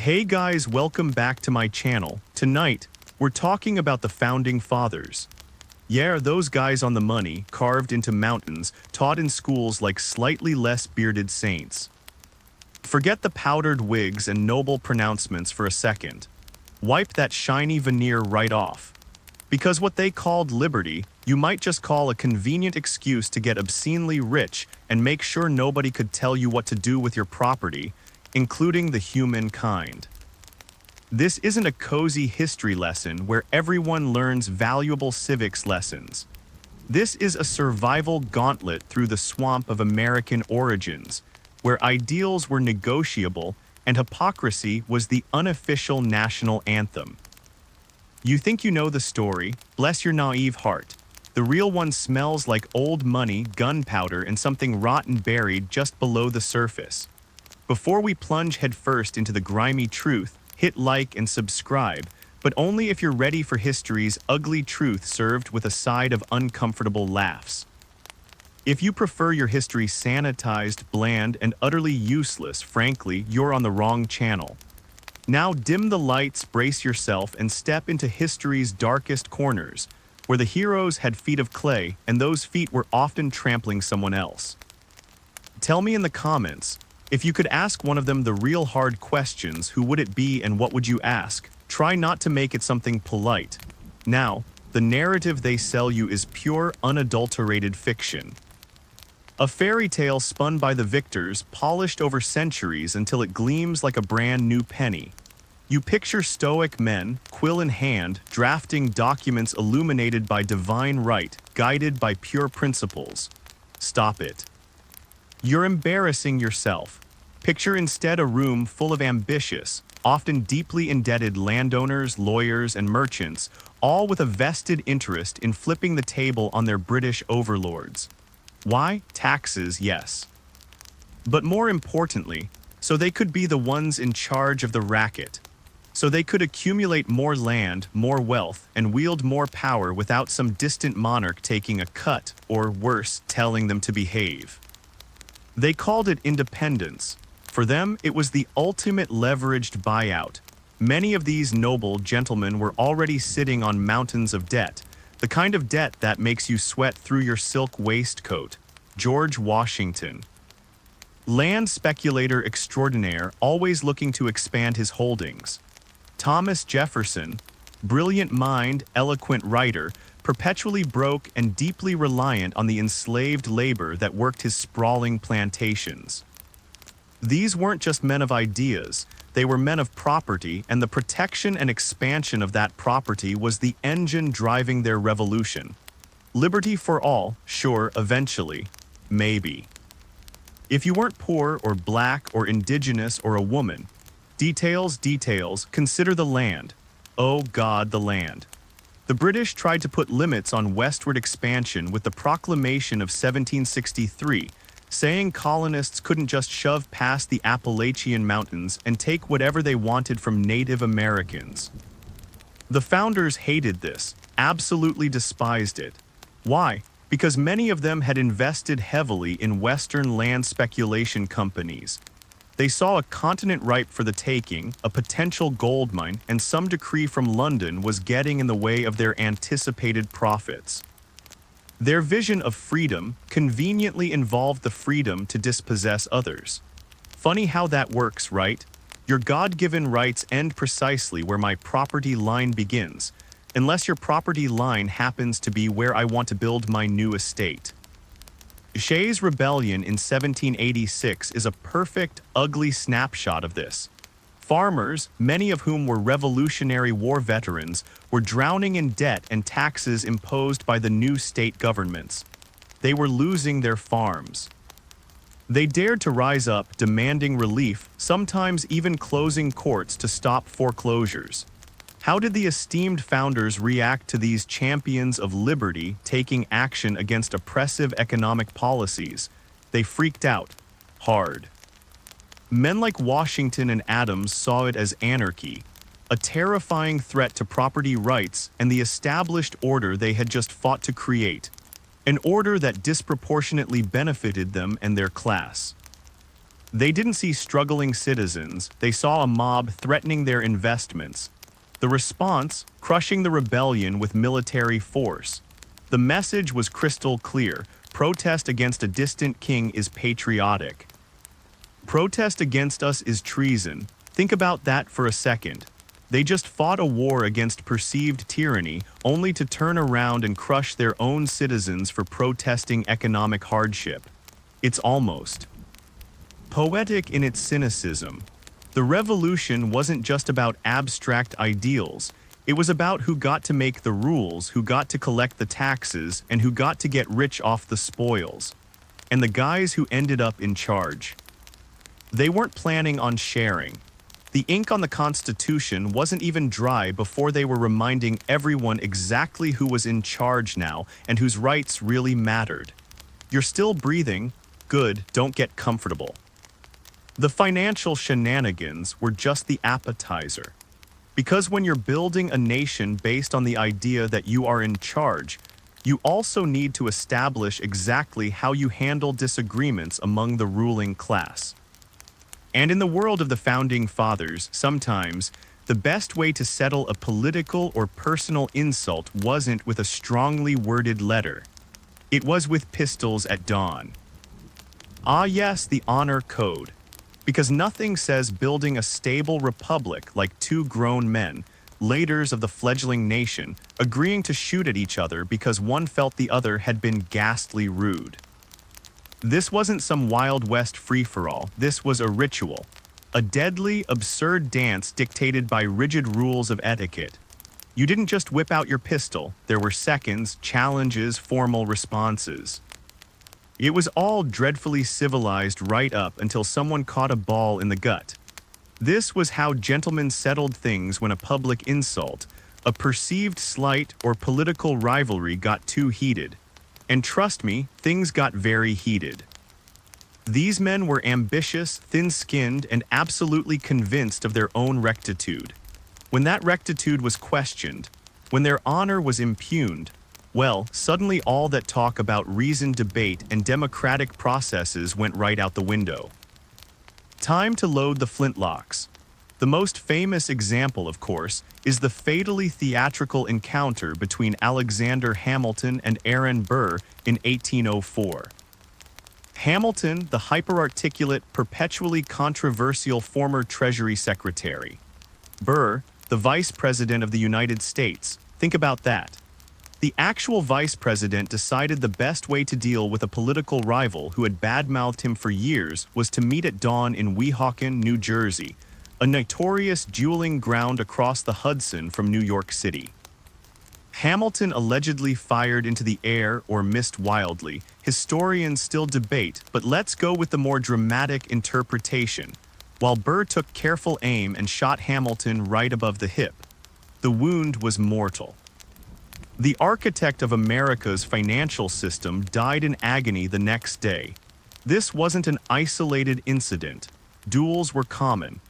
Hey guys, welcome back to my channel. Tonight, we're talking about the Founding Fathers. Yeah, those guys on the money, carved into mountains, taught in schools like slightly less bearded saints. Forget the powdered wigs and noble pronouncements for a second. Wipe that shiny veneer right off. Because what they called liberty, you might just call a convenient excuse to get obscenely rich and make sure nobody could tell you what to do with your property, including the human kind. This isn't a cozy history lesson where everyone learns valuable civics lessons. This is a survival gauntlet through the swamp of American origins, where ideals were negotiable and hypocrisy was the unofficial national anthem. You think you know the story? Bless your naive heart. The real one smells like old money, gunpowder, and something rotten buried just below the surface. Before we plunge headfirst into the grimy truth, hit like and subscribe, but only if you're ready for history's ugly truth served with a side of uncomfortable laughs. If you prefer your history sanitized, bland, and utterly useless, frankly, you're on the wrong channel. Now dim the lights, brace yourself, and step into history's darkest corners, where the heroes had feet of clay and those feet were often trampling someone else. Tell me in the comments, if you could ask one of them the real hard questions, who would it be and what would you ask? Try not to make it something polite. Now, the narrative they sell you is pure, unadulterated fiction. A fairy tale spun by the victors, polished over centuries until it gleams like a brand new penny. You picture stoic men, quill in hand, drafting documents illuminated by divine right, guided by pure principles. Stop it. You're embarrassing yourself. Picture instead a room full of ambitious, often deeply indebted landowners, lawyers, and merchants, all with a vested interest in flipping the table on their British overlords. Why? Taxes, yes. But more importantly, so they could be the ones in charge of the racket. So they could accumulate more land, more wealth, and wield more power without some distant monarch taking a cut, or worse, telling them to behave. They called it independence. For them, it was the ultimate leveraged buyout. Many of these noble gentlemen were already sitting on mountains of debt, the kind of debt that makes you sweat through your silk waistcoat. George Washington. Land speculator extraordinaire, always looking to expand his holdings. Thomas Jefferson. Brilliant mind, eloquent writer, perpetually broke and deeply reliant on the enslaved labor that worked his sprawling plantations. These weren't just men of ideas, they were men of property, and the protection and expansion of that property was the engine driving their revolution. Liberty for all, sure, eventually, maybe. If you weren't poor or black or indigenous or a woman, details, consider the land. Oh God, the land. The British tried to put limits on westward expansion with the Proclamation of 1763, saying colonists couldn't just shove past the Appalachian Mountains and take whatever they wanted from Native Americans. The founders hated this, absolutely despised it. Why? Because many of them had invested heavily in Western land speculation companies. They saw a continent ripe for the taking, a potential gold mine, and some decree from London was getting in the way of their anticipated profits. Their vision of freedom conveniently involved the freedom to dispossess others. Funny how that works, right? Your God-given rights end precisely where my property line begins, unless your property line happens to be where I want to build my new estate. Shays' Rebellion in 1786 is a perfect, ugly snapshot of this. Farmers, many of whom were Revolutionary War veterans, were drowning in debt and taxes imposed by the new state governments. They were losing their farms. They dared to rise up, demanding relief, sometimes even closing courts to stop foreclosures. How did the esteemed founders react to these champions of liberty taking action against oppressive economic policies? They freaked out. Hard. Men like Washington and Adams saw it as anarchy, a terrifying threat to property rights and the established order they had just fought to create, an order that disproportionately benefited them and their class. They didn't see struggling citizens, they saw a mob threatening their investments. The response, crushing the rebellion with military force. The message was crystal clear: protest against a distant king is patriotic. Protest against us is treason. Think about that for a second. They just fought a war against perceived tyranny, only to turn around and crush their own citizens for protesting economic hardship. It's almost poetic in its cynicism. The revolution wasn't just about abstract ideals. It was about who got to make the rules, who got to collect the taxes, and who got to get rich off the spoils. And the guys who ended up in charge. They weren't planning on sharing. The ink on the Constitution wasn't even dry before they were reminding everyone exactly who was in charge now and whose rights really mattered. You're still breathing? Good, don't get comfortable. The financial shenanigans were just the appetizer. Because when you're building a nation based on the idea that you are in charge, you also need to establish exactly how you handle disagreements among the ruling class. And in the world of the Founding Fathers, sometimes, the best way to settle a political or personal insult wasn't with a strongly worded letter. It was with pistols at dawn. Ah yes, the honor code. Because nothing says building a stable republic like two grown men, leaders of the fledgling nation, agreeing to shoot at each other because one felt the other had been ghastly rude. This wasn't some Wild West free-for-all, this was a ritual. A deadly, absurd dance dictated by rigid rules of etiquette. You didn't just whip out your pistol, there were seconds, challenges, formal responses. It was all dreadfully civilized right up until someone caught a ball in the gut. This was how gentlemen settled things when a public insult, a perceived slight, or political rivalry got too heated. And trust me, things got very heated. These men were ambitious, thin-skinned, and absolutely convinced of their own rectitude. When that rectitude was questioned, when their honor was impugned, well, suddenly all that talk about reasoned debate and democratic processes went right out the window. Time to load the flintlocks. The most famous example, of course, is the fatally theatrical encounter between Alexander Hamilton and Aaron Burr in 1804. Hamilton, the hyperarticulate, perpetually controversial former Treasury Secretary. Burr, the Vice President of the United States. Think about that. The actual vice president decided the best way to deal with a political rival who had badmouthed him for years was to meet at dawn in Weehawken, New Jersey, a notorious dueling ground across the Hudson from New York City. Hamilton allegedly fired into the air or missed wildly. Historians still debate, but let's go with the more dramatic interpretation. While Burr took careful aim and shot Hamilton right above the hip, the wound was mortal. The architect of America's financial system died in agony the next day. This wasn't an isolated incident. Duels were common.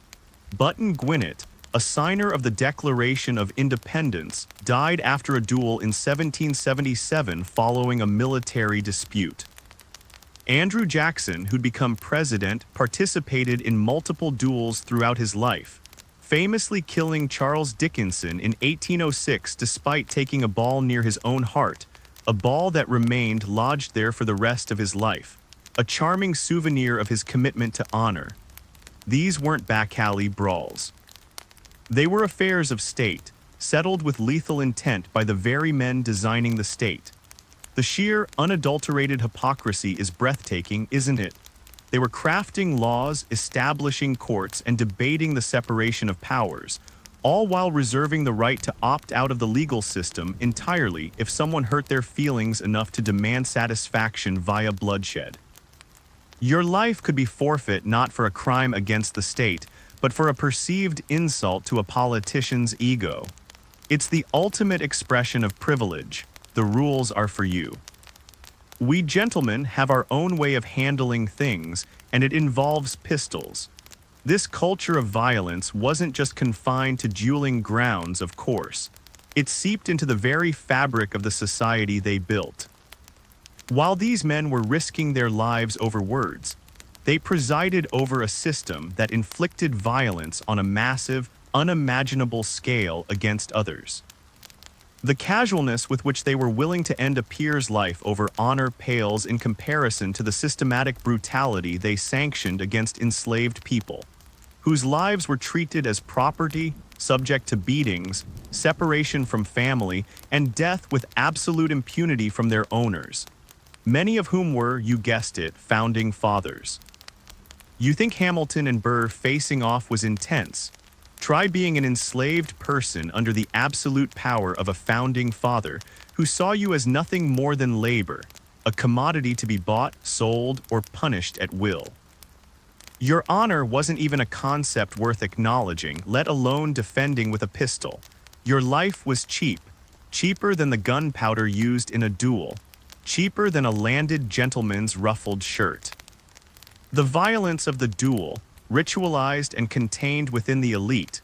Button Gwinnett, a signer of the Declaration of Independence, died after a duel in 1777 following a military dispute. Andrew Jackson, who'd become president, participated in multiple duels throughout his life, famously killing Charles Dickinson in 1806 despite taking a ball near his own heart, a ball that remained lodged there for the rest of his life, a charming souvenir of his commitment to honor. These weren't back-alley brawls. They were affairs of state, settled with lethal intent by the very men designing the state. The sheer, unadulterated hypocrisy is breathtaking, isn't it? They were crafting laws, establishing courts, and debating the separation of powers, all while reserving the right to opt out of the legal system entirely if someone hurt their feelings enough to demand satisfaction via bloodshed. Your life could be forfeit not for a crime against the state, but for a perceived insult to a politician's ego. It's the ultimate expression of privilege. The rules are for you. We gentlemen have our own way of handling things, and it involves pistols. This culture of violence wasn't just confined to dueling grounds, of course. It seeped into the very fabric of the society they built. While these men were risking their lives over words, They presided over a system that inflicted violence on a massive, unimaginable scale against others. The casualness with which they were willing to end a peer's life over honor pales in comparison to the systematic brutality they sanctioned against enslaved people, whose lives were treated as property, subject to beatings, separation from family, and death with absolute impunity from their owners, many of whom were, you guessed it, founding fathers. You think Hamilton and Burr facing off was intense? Try being an enslaved person under the absolute power of a founding father who saw you as nothing more than labor, a commodity to be bought, sold, or punished at will. Your honor wasn't even a concept worth acknowledging, let alone defending with a pistol. Your life was cheap, cheaper than the gunpowder used in a duel, cheaper than a landed gentleman's ruffled shirt. The violence of the duel, ritualized and contained within the elite,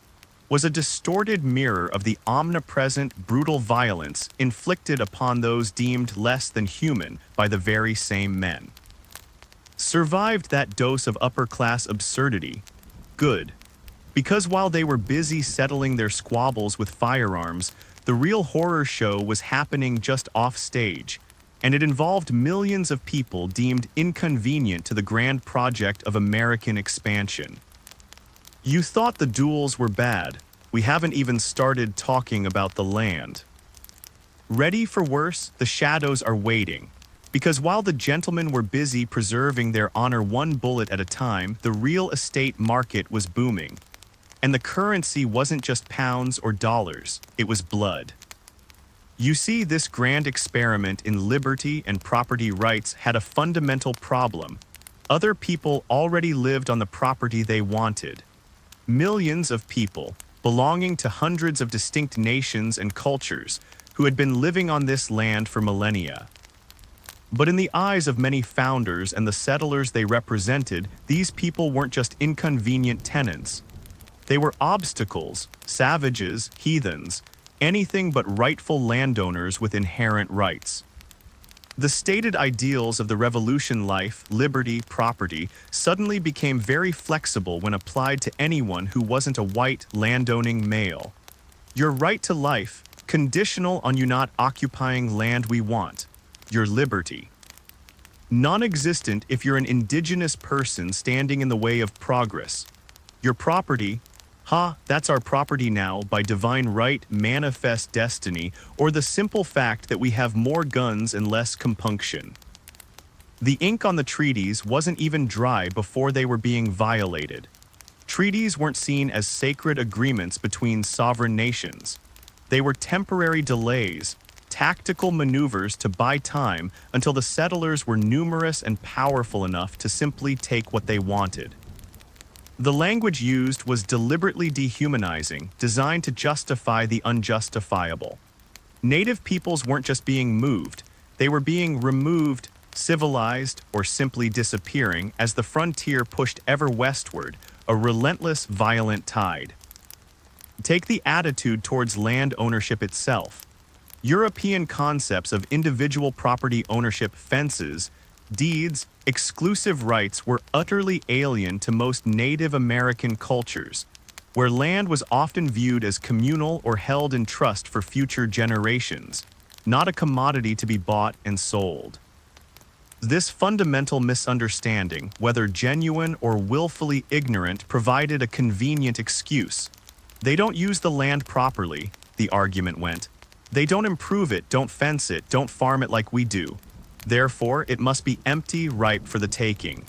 was a distorted mirror of the omnipresent, brutal violence inflicted upon those deemed less than human by the very same men. Survived that dose of upper-class absurdity? Good. Because while they were busy settling their squabbles with firearms, the real horror show was happening just off stage, and it involved millions of people deemed inconvenient to the grand project of American expansion. You thought the duels were bad. We haven't even started talking about the land. Ready for worse? The shadows are waiting. Because while the gentlemen were busy preserving their honor one bullet at a time, the real estate market was booming. And the currency wasn't just pounds or dollars, it was blood. You see, this grand experiment in liberty and property rights had a fundamental problem. Other people already lived on the property they wanted. Millions of people, belonging to hundreds of distinct nations and cultures, who had been living on this land for millennia. But in the eyes of many founders and the settlers they represented, these people weren't just inconvenient tenants. They were obstacles, savages, heathens, anything but rightful landowners with inherent rights. The stated ideals of the revolution life, liberty, property, suddenly became very flexible when applied to anyone who wasn't a white, landowning male. Your right to life, conditional on you not occupying land we want. Your liberty. Non-existent if you're an indigenous person standing in the way of progress. Your property, that's our property now by divine right, manifest destiny, or the simple fact that we have more guns and less compunction. The ink on the treaties wasn't even dry before they were being violated. Treaties weren't seen as sacred agreements between sovereign nations. They were temporary delays, tactical maneuvers to buy time until the settlers were numerous and powerful enough to simply take what they wanted. The language used was deliberately dehumanizing, designed to justify the unjustifiable. Native peoples weren't just being moved, they were being removed, civilized, or simply disappearing as the frontier pushed ever westward, a relentless, violent tide. Take the attitude towards land ownership itself. European concepts of individual property ownership, fences, deeds, exclusive rights were utterly alien to most Native American cultures, where land was often viewed as communal or held in trust for future generations, not a commodity to be bought and sold. This fundamental misunderstanding, whether genuine or willfully ignorant, provided a convenient excuse. They don't use the land properly, the argument went. They don't improve it, don't fence it, don't farm it like we do. Therefore, it must be empty, ripe for the taking.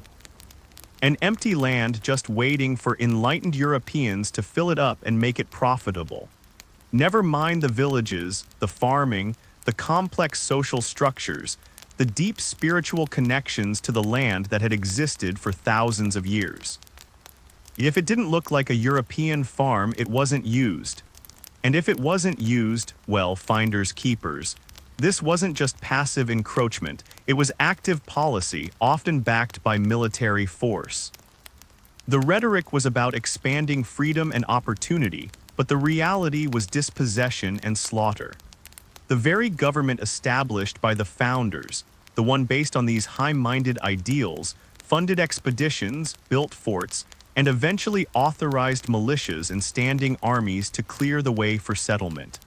An empty land just waiting for enlightened Europeans to fill it up and make it profitable. Never mind the villages, the farming, the complex social structures, the deep spiritual connections to the land that had existed for thousands of years. If it didn't look like a European farm, it wasn't used. And if it wasn't used, well, finders keepers. This wasn't just passive encroachment, it was active policy, often backed by military force. The rhetoric was about expanding freedom and opportunity, but the reality was dispossession and slaughter. The very government established by the founders, the one based on these high-minded ideals, funded expeditions, built forts, and eventually authorized militias and standing armies to clear the way for settlement.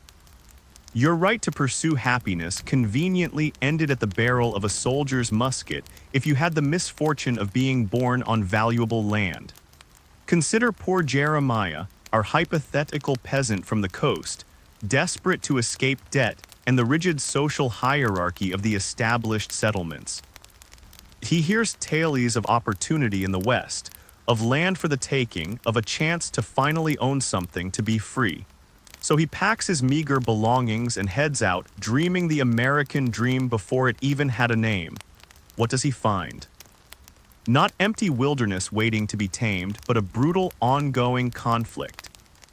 Your right to pursue happiness conveniently ended at the barrel of a soldier's musket if you had the misfortune of being born on valuable land. Consider poor Jeremiah, our hypothetical peasant from the coast, desperate to escape debt and the rigid social hierarchy of the established settlements. He hears tales of opportunity in the West, of land for the taking, of a chance to finally own something, to be free. So he packs his meager belongings and heads out, dreaming the American dream before it even had a name. What does he find? Not empty wilderness waiting to be tamed, but a brutal, ongoing conflict.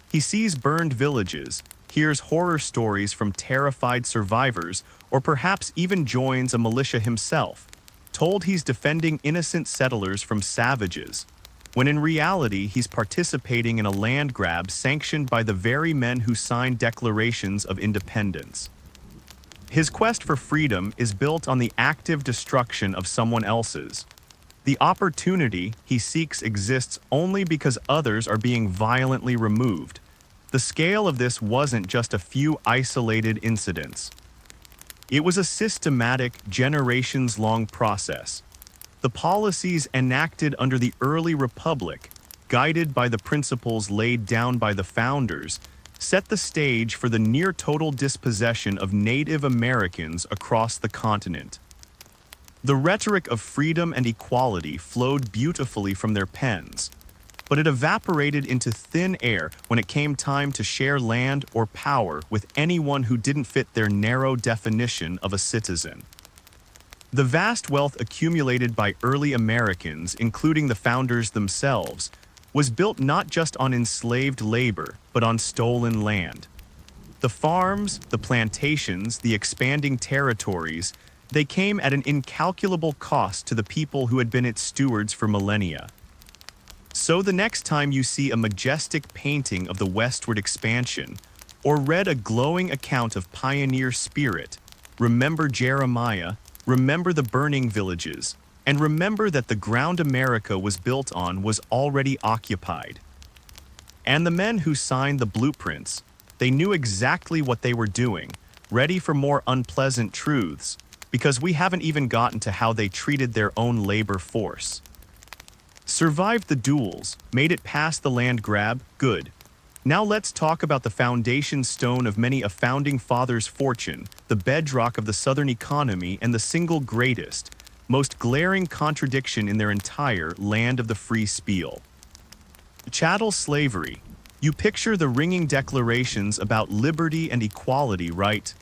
He sees burned villages, hears horror stories from terrified survivors, or perhaps even joins a militia himself, told he's defending innocent settlers from savages, when in reality he's participating in a land grab sanctioned by the very men who signed declarations of independence. His quest for freedom is built on the active destruction of someone else's. The opportunity he seeks exists only because others are being violently removed. The scale of this wasn't just a few isolated incidents. It was a systematic, generations-long process. The policies enacted under the early republic, guided by the principles laid down by the founders, set the stage for the near-total dispossession of Native Americans across the continent. The rhetoric of freedom and equality flowed beautifully from their pens, but it evaporated into thin air when it came time to share land or power with anyone who didn't fit their narrow definition of a citizen. The vast wealth accumulated by early Americans, including the founders themselves, was built not just on enslaved labor, but on stolen land. The farms, the plantations, the expanding territories, they came at an incalculable cost to the people who had been its stewards for millennia. So the next time you see a majestic painting of the westward expansion, or read a glowing account of pioneer spirit, remember Jeremiah, remember the burning villages, and remember that the ground America was built on was already occupied. And the men who signed the blueprints, they knew exactly what they were doing, ready for more unpleasant truths, because we haven't even gotten to how they treated their own labor force. Survived the duels, made it past the land grab, good. Now let's talk about the foundation stone of many a founding father's fortune, the bedrock of the Southern economy and the single greatest, most glaring contradiction in their entire land of the free spiel. Chattel slavery. You picture the ringing declarations about liberty and equality, right?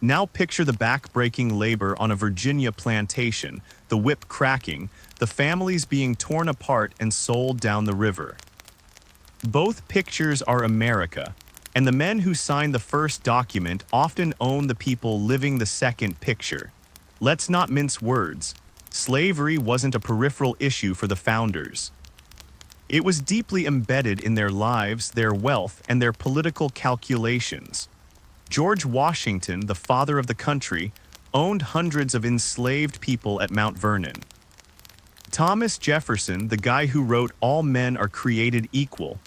Now picture the back-breaking labor on a Virginia plantation, the whip cracking, the families being torn apart and sold down the river. Both pictures are America, and the men who signed the first document often own the people living the second picture. Let's not mince words. Slavery wasn't a peripheral issue for the founders. It was deeply embedded in their lives, their wealth, and their political calculations. George Washington, the father of the country, owned hundreds of enslaved people at Mount Vernon. Thomas Jefferson, the guy who wrote "All men are created equal,"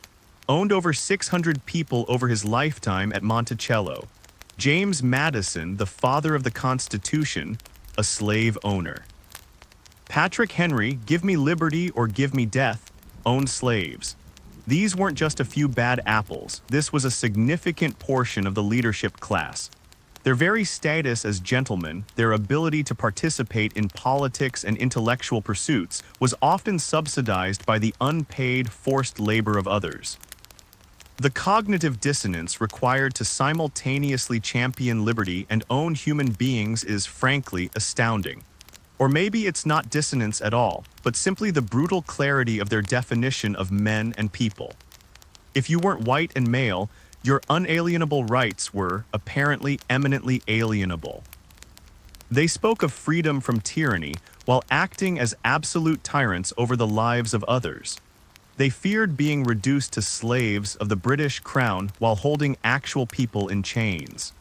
owned over 600 people over his lifetime at Monticello. James Madison, the father of the Constitution, a slave owner. Patrick Henry, give me liberty or give me death, owned slaves. These weren't just a few bad apples, this was a significant portion of the leadership class. Their very status as gentlemen, their ability to participate in politics and intellectual pursuits, was often subsidized by the unpaid, forced labor of others. The cognitive dissonance required to simultaneously champion liberty and own human beings is, frankly, astounding. Or maybe it's not dissonance at all, but simply the brutal clarity of their definition of men and people. If you weren't white and male, your unalienable rights were, apparently, eminently alienable. They spoke of freedom from tyranny while acting as absolute tyrants over the lives of others. They feared being reduced to slaves of the British Crown while holding actual people in chains.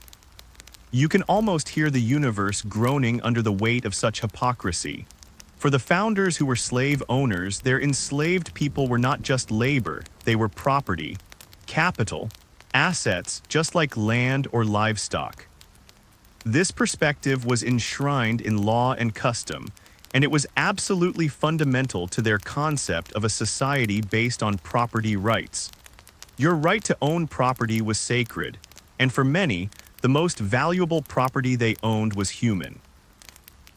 You can almost hear the universe groaning under the weight of such hypocrisy. For the founders who were slave owners, their enslaved people were not just labor, they were property, capital, assets, just like land or livestock. This perspective was enshrined in law and custom, and it was absolutely fundamental to their concept of a society based on property rights. Your right to own property was sacred, and for many, the most valuable property they owned was human.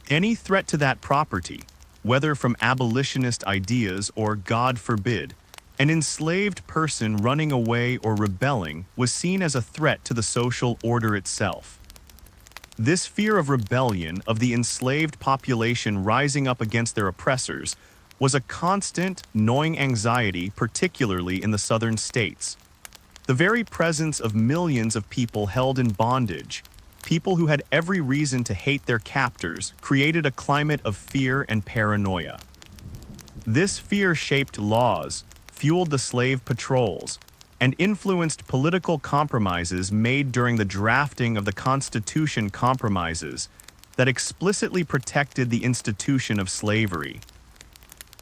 Any threat to that property, whether from abolitionist ideas or, God forbid, an enslaved person running away or rebelling, was seen as a threat to the social order itself. This fear of rebellion of the enslaved population rising up against their oppressors was a constant, gnawing anxiety, particularly in the southern states. The very presence of millions of people held in bondage, people who had every reason to hate their captors, created a climate of fear and paranoia. This fear shaped laws, fueled the slave patrols, and influenced political compromises made during the drafting of the Constitution compromises that explicitly protected the institution of slavery.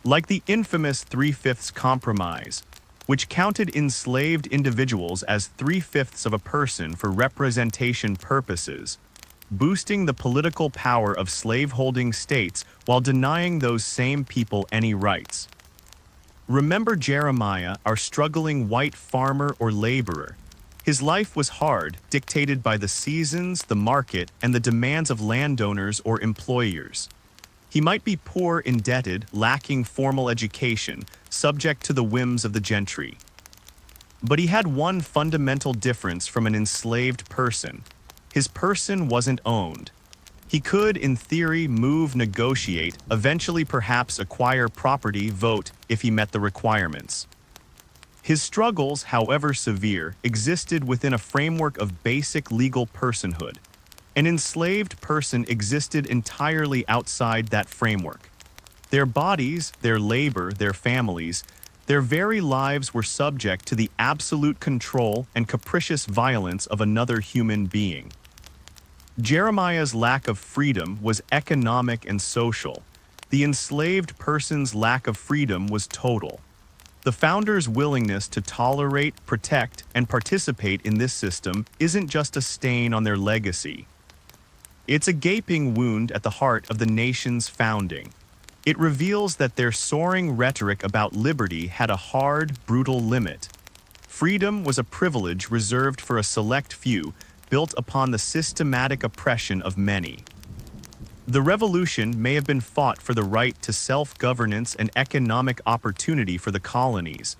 Like the infamous 3/5 Compromise, which counted enslaved individuals as 3/5 of a person for representation purposes, boosting the political power of slaveholding states while denying those same people any rights. Remember Jeremiah, our struggling white farmer or laborer. His life was hard, dictated by the seasons, the market, and the demands of landowners or employers. He might be poor, indebted, lacking formal education, subject to the whims of the gentry. But he had one fundamental difference from an enslaved person. His person wasn't owned. He could, in theory, move, negotiate, eventually perhaps acquire property, vote, if he met the requirements. His struggles, however severe, existed within a framework of basic legal personhood. An enslaved person existed entirely outside that framework. Their bodies, their labor, their families, their very lives were subject to the absolute control and capricious violence of another human being. Jeremiah's lack of freedom was economic and social. The enslaved person's lack of freedom was total. The founders' willingness to tolerate, protect, and participate in this system isn't just a stain on their legacy. It's a gaping wound at the heart of the nation's founding. It reveals that their soaring rhetoric about liberty had a hard, brutal limit. Freedom was a privilege reserved for a select few, built upon the systematic oppression of many. The revolution may have been fought for the right to self-governance and economic opportunity for the colonies,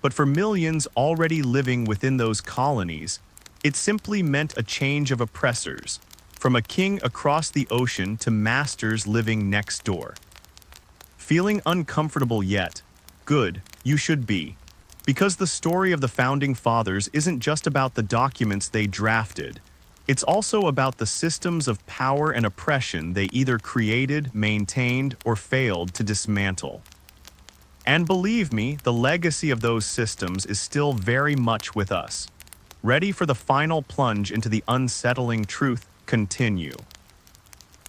but for millions already living within those colonies, it simply meant a change of oppressors, from a king across the ocean to masters living next door. Feeling uncomfortable yet? Good, you should be. Because the story of the Founding Fathers isn't just about the documents they drafted. It's also about the systems of power and oppression they either created, maintained, or failed to dismantle. And believe me, the legacy of those systems is still very much with us. Ready for the final plunge into the unsettling truth? Continue.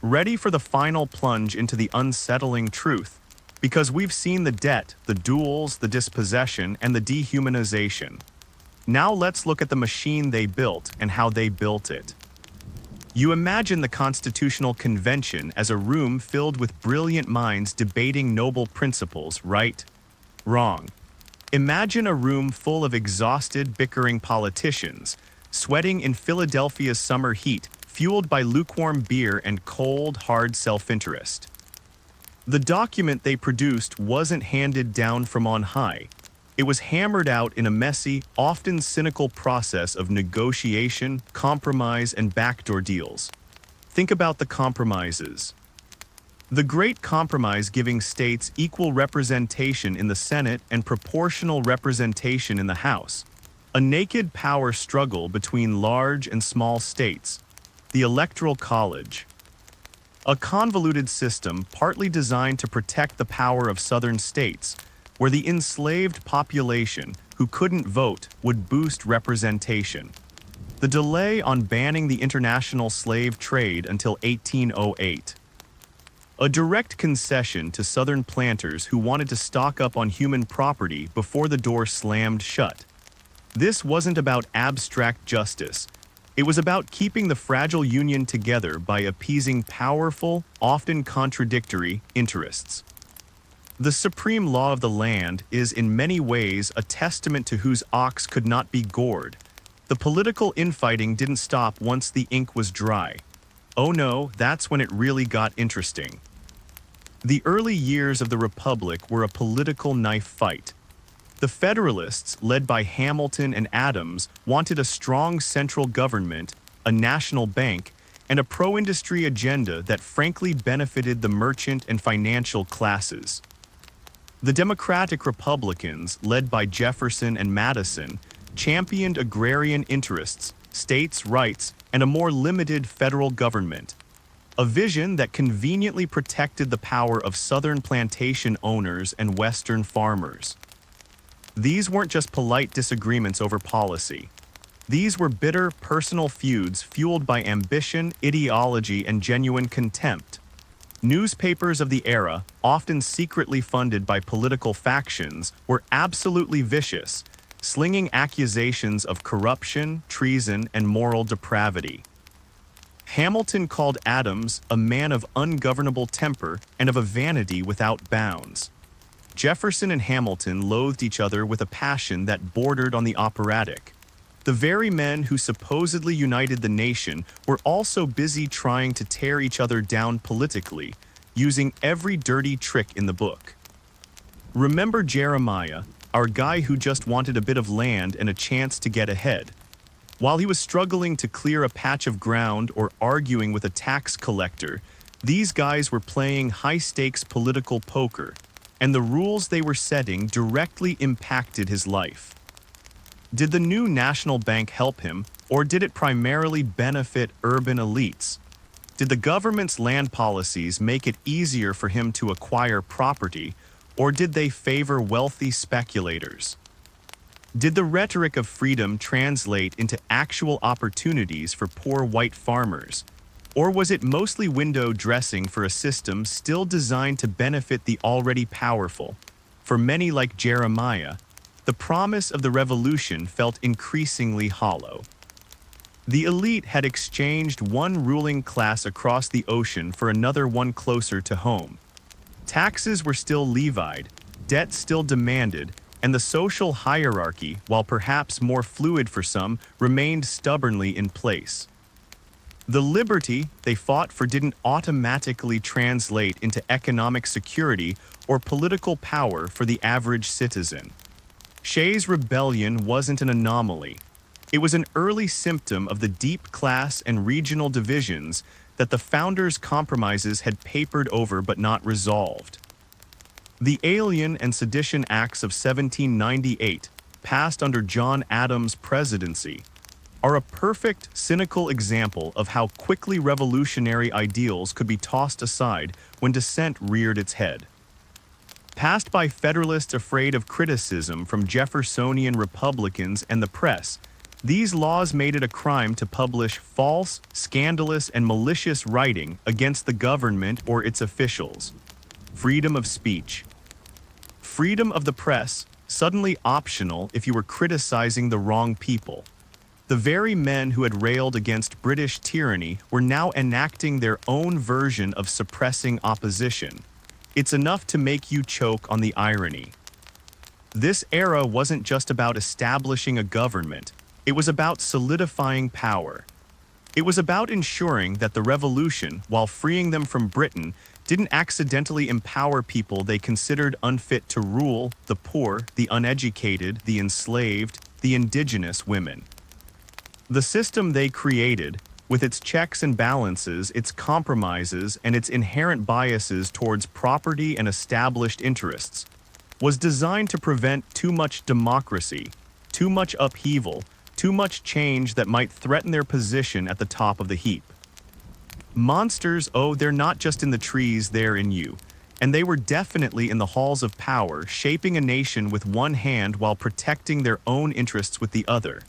Ready for the final plunge into the unsettling truth? Because we've seen the debt, the duels, the dispossession, and the dehumanization. Now let's look at the machine they built and how they built it. You imagine the Constitutional Convention as a room filled with brilliant minds debating noble principles, right? Wrong. Imagine a room full of exhausted, bickering politicians, sweating in Philadelphia's summer heat, fueled by lukewarm beer and cold, hard self-interest. The document they produced wasn't handed down from on high. It was hammered out in a messy, often cynical process of negotiation, compromise, and backdoor deals. Think about the compromises. The Great Compromise giving states equal representation in the Senate and proportional representation in the House. A naked power struggle between large and small states. The Electoral College. A convoluted system partly designed to protect the power of southern states, where the enslaved population who couldn't vote would boost representation. The delay on banning the international slave trade until 1808. a direct concession to Southern planters who wanted to stock up on human property before the door slammed shut. This wasn't about abstract justice. It was about keeping the fragile Union together by appeasing powerful, often contradictory, interests. The supreme law of the land is in many ways a testament to whose ox could not be gored. The political infighting didn't stop once the ink was dry. Oh no, that's when it really got interesting. The early years of the Republic were a political knife fight. The Federalists, led by Hamilton and Adams, wanted a strong central government, a national bank, and a pro-industry agenda that frankly benefited the merchant and financial classes. The Democratic Republicans, led by Jefferson and Madison, championed agrarian interests, states' rights, and a more limited federal government, a vision that conveniently protected the power of Southern plantation owners and Western farmers. These weren't just polite disagreements over policy. These were bitter, personal feuds fueled by ambition, ideology, and genuine contempt. Newspapers of the era, often secretly funded by political factions, were absolutely vicious, slinging accusations of corruption, treason, and moral depravity. Hamilton called Adams a man of ungovernable temper and of a vanity without bounds. Jefferson and Hamilton loathed each other with a passion that bordered on the operatic. The very men who supposedly united the nation were also busy trying to tear each other down politically, using every dirty trick in the book. Remember Jeremiah, our guy who just wanted a bit of land and a chance to get ahead. While he was struggling to clear a patch of ground or arguing with a tax collector, these guys were playing high-stakes political poker, and the rules they were setting directly impacted his life. Did the new national bank help him, or did it primarily benefit urban elites? Did the government's land policies make it easier for him to acquire property, or did they favor wealthy speculators? Did the rhetoric of freedom translate into actual opportunities for poor white farmers? Or was it mostly window dressing for a system still designed to benefit the already powerful? For many like Jeremiah, the promise of the revolution felt increasingly hollow. The elite had exchanged one ruling class across the ocean for another one closer to home. Taxes were still levied, debt still demanded, and the social hierarchy, while perhaps more fluid for some, remained stubbornly in place. The liberty they fought for didn't automatically translate into economic security or political power for the average citizen. Shays' rebellion wasn't an anomaly. It was an early symptom of the deep class and regional divisions that the founders' compromises had papered over but not resolved. The Alien and Sedition Acts of 1798, passed under John Adams' presidency, are a perfect, cynical example of how quickly revolutionary ideals could be tossed aside when dissent reared its head. Passed by Federalists afraid of criticism from Jeffersonian Republicans and the press, these laws made it a crime to publish false, scandalous, and malicious writing against the government or its officials. Freedom of speech. Freedom of the press, suddenly optional if you were criticizing the wrong people. The very men who had railed against British tyranny were now enacting their own version of suppressing opposition. It's enough to make you choke on the irony. This era wasn't just about establishing a government. It was about solidifying power. It was about ensuring that the revolution, while freeing them from Britain, didn't accidentally empower people they considered unfit to rule: the poor, the uneducated, the enslaved, the indigenous women. The system they created, with its checks and balances, its compromises, and its inherent biases towards property and established interests, was designed to prevent too much democracy, too much upheaval, too much change that might threaten their position at the top of the heap. Monsters, oh, they're not just in the trees, they're in you. And they were definitely in the halls of power, shaping a nation with one hand while protecting their own interests with the other.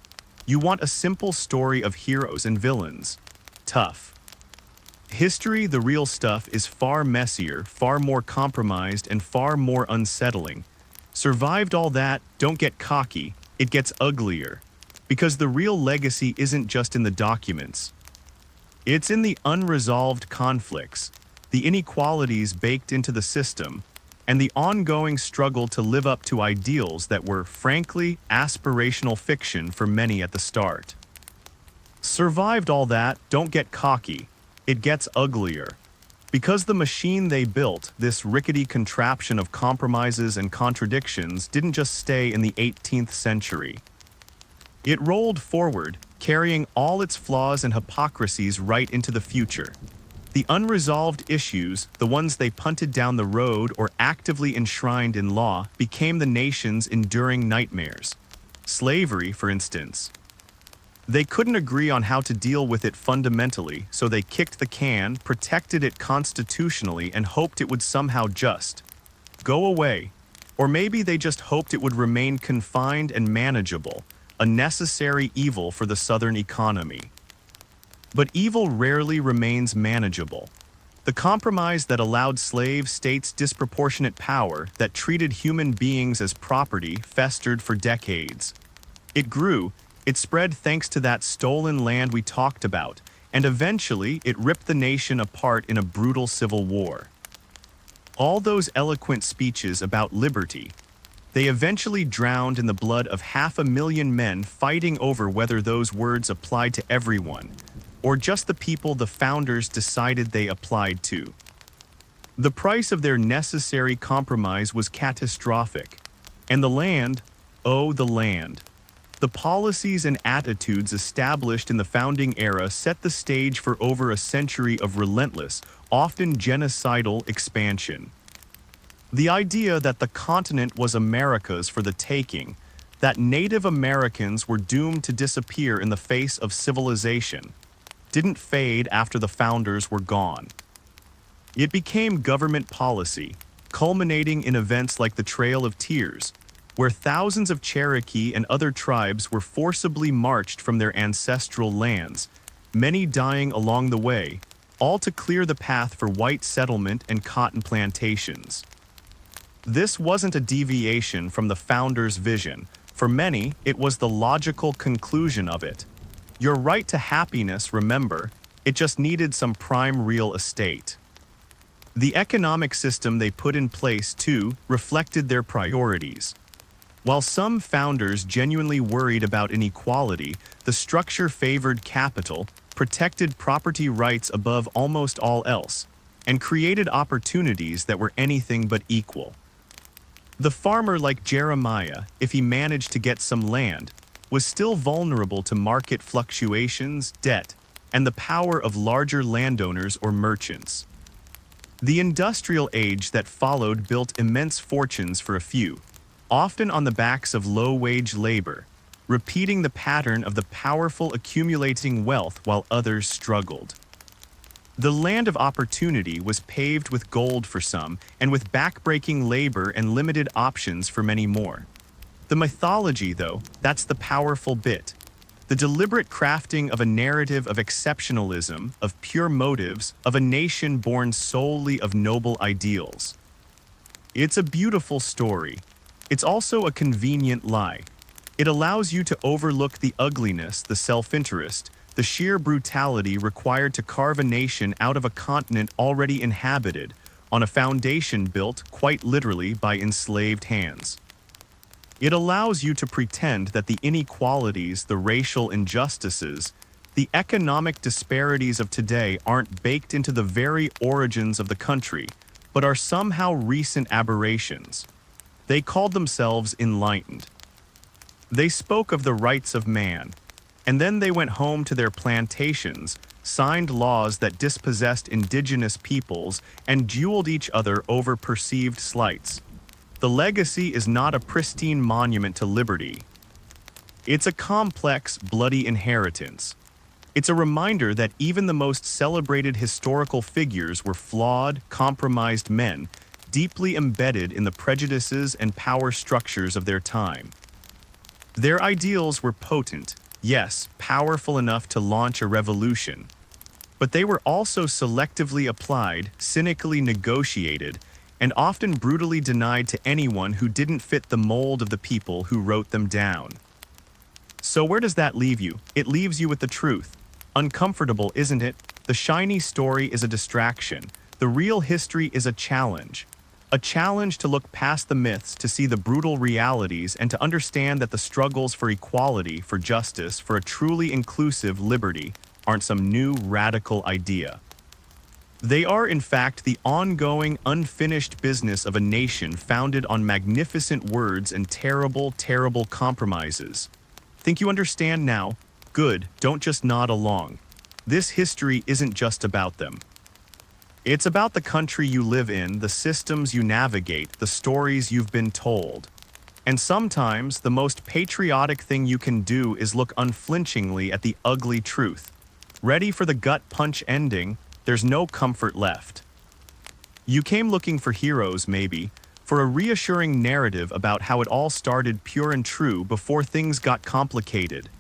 You want a simple story of heroes and villains. Tough. History, the real stuff, is far messier, far more compromised, and far more unsettling. Survived all that, don't get cocky, it gets uglier. Because the real legacy isn't just in the documents. It's in the unresolved conflicts, the inequalities baked into the system, and the ongoing struggle to live up to ideals that were, frankly, aspirational fiction for many at the start. Survived all that, don't get cocky, it gets uglier. Because the machine they built, this rickety contraption of compromises and contradictions, didn't just stay in the 18th century. It rolled forward, carrying all its flaws and hypocrisies right into the future. The unresolved issues, the ones they punted down the road or actively enshrined in law, became the nation's enduring nightmares. Slavery, for instance. They couldn't agree on how to deal with it fundamentally, so they kicked the can, protected it constitutionally, and hoped it would somehow just go away. Or maybe they just hoped it would remain confined and manageable, a necessary evil for the Southern economy. But evil rarely remains manageable. The compromise that allowed slave states disproportionate power, that treated human beings as property, festered for decades. It grew. It spread thanks to that stolen land we talked about, and eventually it ripped the nation apart in a brutal civil war. All those eloquent speeches about liberty, they eventually drowned in the blood of 500,000 men fighting over whether those words applied to everyone, or just the people the founders decided they applied to. The price of their necessary compromise was catastrophic, and the land, oh the land. The policies and attitudes established in the founding era set the stage for over a century of relentless, often genocidal expansion. The idea that the continent was America's for the taking, that Native Americans were doomed to disappear in the face of civilization, didn't fade after the founders were gone. It became government policy, culminating in events like the Trail of Tears, where thousands of Cherokee and other tribes were forcibly marched from their ancestral lands, many dying along the way, all to clear the path for white settlement and cotton plantations. This wasn't a deviation from the founders' vision. For many, it was the logical conclusion of it. Your right to happiness, remember, it just needed some prime real estate. The economic system they put in place, too, reflected their priorities. While some founders genuinely worried about inequality, the structure favored capital, protected property rights above almost all else, and created opportunities that were anything but equal. The farmer like Jeremiah, if he managed to get some land, was still vulnerable to market fluctuations, debt, and the power of larger landowners or merchants. The industrial age that followed built immense fortunes for a few, often on the backs of low-wage labor, repeating the pattern of the powerful accumulating wealth while others struggled. The land of opportunity was paved with gold for some, and with backbreaking labor and limited options for many more. The mythology, though, that's the powerful bit. The deliberate crafting of a narrative of exceptionalism, of pure motives, of a nation born solely of noble ideals. It's a beautiful story. It's also a convenient lie. It allows you to overlook the ugliness, the self-interest, the sheer brutality required to carve a nation out of a continent already inhabited, on a foundation built, quite literally, by enslaved hands. It allows you to pretend that the inequalities, the racial injustices, the economic disparities of today aren't baked into the very origins of the country, but are somehow recent aberrations. They called themselves enlightened. They spoke of the rights of man, and then they went home to their plantations, signed laws that dispossessed indigenous peoples, and dueled each other over perceived slights. The legacy is not a pristine monument to liberty. It's a complex, bloody inheritance. It's a reminder that even the most celebrated historical figures were flawed, compromised men, deeply embedded in the prejudices and power structures of their time. Their ideals were potent, yes, powerful enough to launch a revolution. But they were also selectively applied, cynically negotiated, and often brutally denied to anyone who didn't fit the mold of the people who wrote them down. So where does that leave you? It leaves you with the truth. Uncomfortable, isn't it? The shiny story is a distraction. The real history is a challenge. A challenge to look past the myths, to see the brutal realities, and to understand that the struggles for equality, for justice, for a truly inclusive liberty aren't some new radical idea. They are, in fact, the ongoing, unfinished business of a nation founded on magnificent words and terrible, terrible compromises. Think you understand now? Good, don't just nod along. This history isn't just about them. It's about the country you live in, the systems you navigate, the stories you've been told. And sometimes, the most patriotic thing you can do is look unflinchingly at the ugly truth. Ready for the gut punch ending, there's no comfort left. You came looking for heroes, maybe, for a reassuring narrative about how it all started pure and true before things got complicated.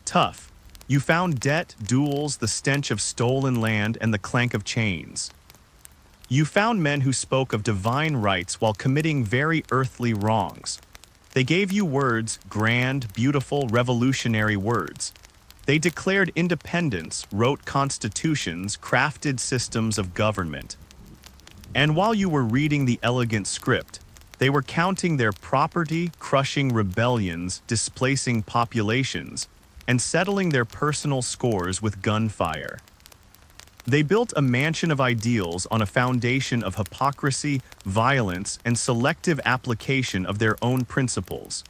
Tough. You found debt, duels, the stench of stolen land, and the clank of chains. You found men who spoke of divine rights while committing very earthly wrongs. They gave you words, grand, beautiful, revolutionary words. They declared independence, wrote constitutions, crafted systems of government. And while you were reading the elegant script, they were counting their property, crushing rebellions, displacing populations, and settling their personal scores with gunfire. They built a mansion of ideals on a foundation of hypocrisy, violence, and selective application of their own principles.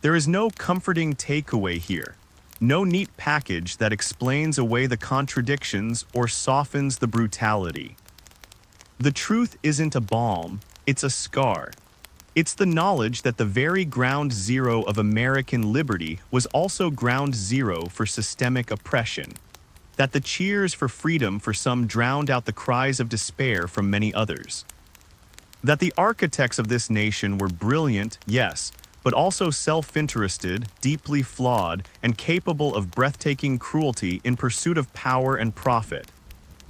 There is no comforting takeaway here. No neat package that explains away the contradictions or softens the brutality. The truth isn't a balm, it's a scar. It's the knowledge that the very ground zero of American liberty was also ground zero for systemic oppression. That the cheers for freedom for some drowned out the cries of despair from many others. That the architects of this nation were brilliant, yes, but also self-interested, deeply flawed, and capable of breathtaking cruelty in pursuit of power and profit.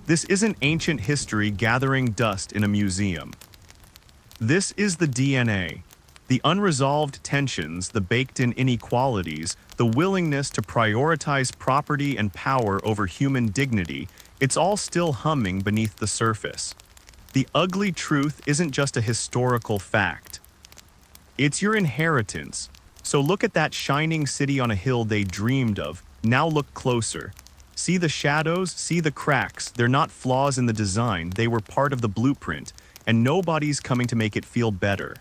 This isn't ancient history gathering dust in a museum. This is the DNA. The unresolved tensions, the baked-in inequalities, the willingness to prioritize property and power over human dignity, it's all still humming beneath the surface. The ugly truth isn't just a historical fact. It's your inheritance. So look at that shining city on a hill they dreamed of. Now look closer. See the shadows, see the cracks. They're not flaws in the design, they were part of the blueprint, and nobody's coming to make it feel better.